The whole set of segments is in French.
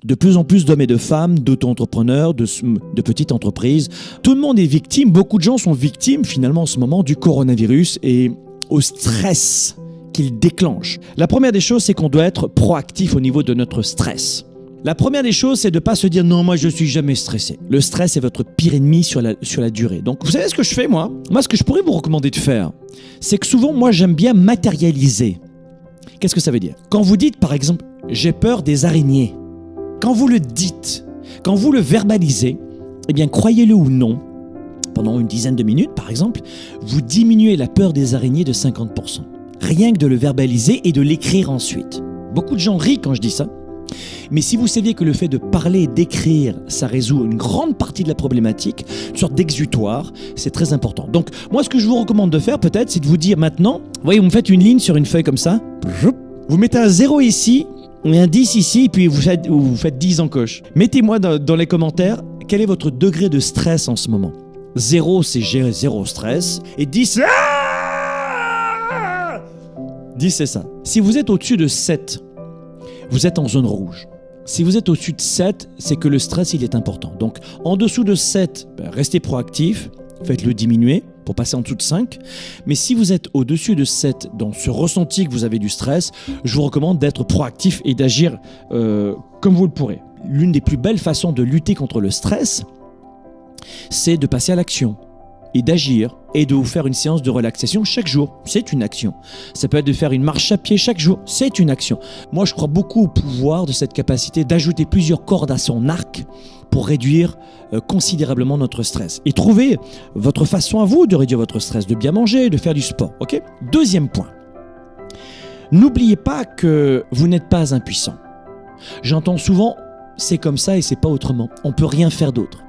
De plus en plus d'hommes et de femmes, d'auto-entrepreneurs, de petites entreprises, tout le monde est victime, beaucoup de gens sont victimes finalement en ce moment du coronavirus et au stress qu'il déclenche. La première des choses, c'est qu'on doit être proactif au niveau de notre stress. La première des choses, c'est de ne pas se dire « non, moi je suis jamais stressé ». Le stress est votre pire ennemi sur la durée. Donc vous savez ce que je fais moi ? Moi, ce que je pourrais vous recommander de faire, c'est que souvent, moi j'aime bien matérialiser. Qu'est-ce que ça veut dire ? Quand vous dites par exemple « j'ai peur des araignées », quand vous le dites, quand vous le verbalisez, eh bien croyez-le ou non, pendant une dizaine de minutes par exemple, vous diminuez la peur des araignées de 50%. Rien que de le verbaliser et de l'écrire ensuite. Beaucoup de gens rient quand je dis ça. Mais si vous saviez que le fait de parler et d'écrire, ça résout une grande partie de la problématique, une sorte d'exutoire, c'est très important. Donc, moi, ce que je vous recommande de faire, peut-être, c'est de vous dire maintenant, vous voyez, vous me faites une ligne sur une feuille comme ça, vous mettez un 0 ici, et un 10 ici, et puis vous faites 10 en coche. Mettez-moi dans les commentaires, quel est votre degré de stress en ce moment ? 0, c'est j'ai 0 stress, et 10, 10, c'est ça. Si vous êtes au-dessus de 7, vous êtes en zone rouge. Si vous êtes au-dessus de 7, c'est que le stress, il est important. Donc, en dessous de 7, restez proactif, faites-le diminuer pour passer en dessous de 5. Mais si vous êtes au-dessus de 7, dans ce ressenti que vous avez du stress, je vous recommande d'être proactif et d'agir comme vous le pourrez. L'une des plus belles façons de lutter contre le stress, c'est de passer à l'action et d'agir et de vous faire une séance de relaxation chaque jour. C'est une action. Ça peut être de faire une marche à pied chaque jour. C'est une action. Moi, je crois beaucoup au pouvoir de cette capacité d'ajouter plusieurs cordes à son arc pour réduire considérablement notre stress. Et trouver votre façon à vous de réduire votre stress, de bien manger, de faire du sport. Okay ? Deuxième point. N'oubliez pas que vous n'êtes pas impuissant. J'entends souvent « c'est comme ça et c'est pas autrement ». On peut rien faire d'autre.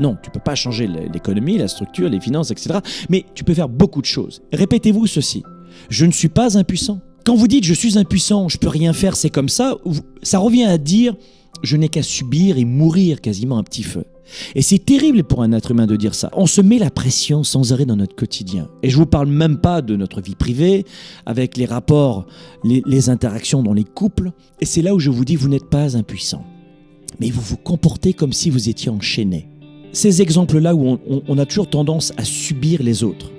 Non, tu ne peux pas changer l'économie, la structure, les finances, etc. Mais tu peux faire beaucoup de choses. Répétez-vous ceci. Je ne suis pas impuissant. Quand vous dites « je suis impuissant, je ne peux rien faire, c'est comme ça », ça revient à dire « je n'ai qu'à subir et mourir quasiment un petit feu ». Et c'est terrible pour un être humain de dire ça. On se met la pression sans arrêt dans notre quotidien. Et je ne vous parle même pas de notre vie privée, avec les rapports, les interactions dans les couples. Et c'est là où je vous dis « vous n'êtes pas impuissant ». Mais vous vous comportez comme si vous étiez enchaîné. Ces exemples-là où on a toujours tendance à subir les autres,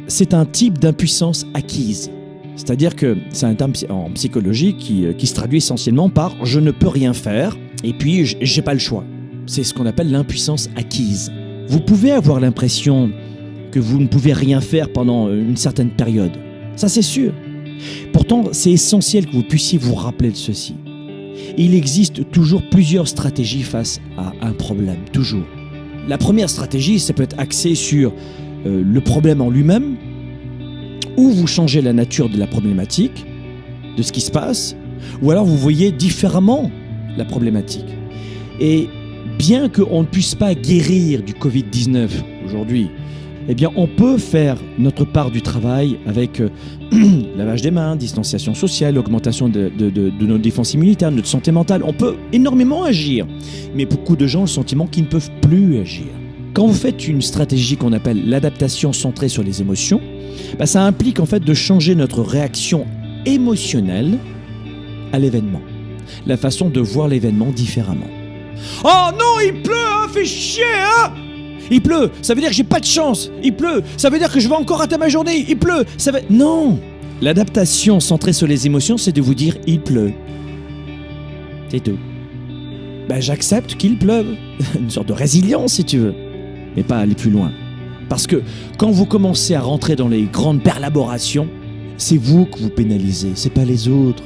c'est un type d'impuissance acquise. C'est-à-dire que c'est un terme en psychologie qui se traduit essentiellement par « je ne peux rien faire » et puis « j'ai pas le choix ». C'est ce qu'on appelle l'impuissance acquise. Vous pouvez avoir l'impression que vous ne pouvez rien faire pendant une certaine période. Ça, c'est sûr. Pourtant, c'est essentiel que vous puissiez vous rappeler de ceci. Il existe toujours plusieurs stratégies face à un problème, toujours. La première stratégie, ça peut être axé sur le problème en lui-même, ou vous changez la nature de la problématique, de ce qui se passe, ou alors vous voyez différemment la problématique. Et bien qu'on ne puisse pas guérir du Covid-19 aujourd'hui, eh bien on peut faire notre part du travail avec lavage des mains, distanciation sociale, augmentation de nos défenses immunitaires, notre santé mentale. On peut énormément agir, mais beaucoup de gens ont le sentiment qu'ils ne peuvent plus agir. Quand vous faites une stratégie qu'on appelle l'adaptation centrée sur les émotions, ça implique en fait de changer notre réaction émotionnelle à l'événement, la façon de voir l'événement différemment. Oh non, il pleut, hein, fait chier, hein! Il pleut, ça veut dire que j'ai pas de chance. Il pleut, ça veut dire que je vais encore rater ma journée. Il pleut, ça veut... Non! L'adaptation centrée sur les émotions, c'est de vous dire « il pleut ». C'est tout. J'accepte qu'il pleuve. Une sorte de résilience, si tu veux. Mais pas aller plus loin. Parce que quand vous commencez à rentrer dans les grandes perlaborations, c'est vous que vous pénalisez, c'est pas les autres.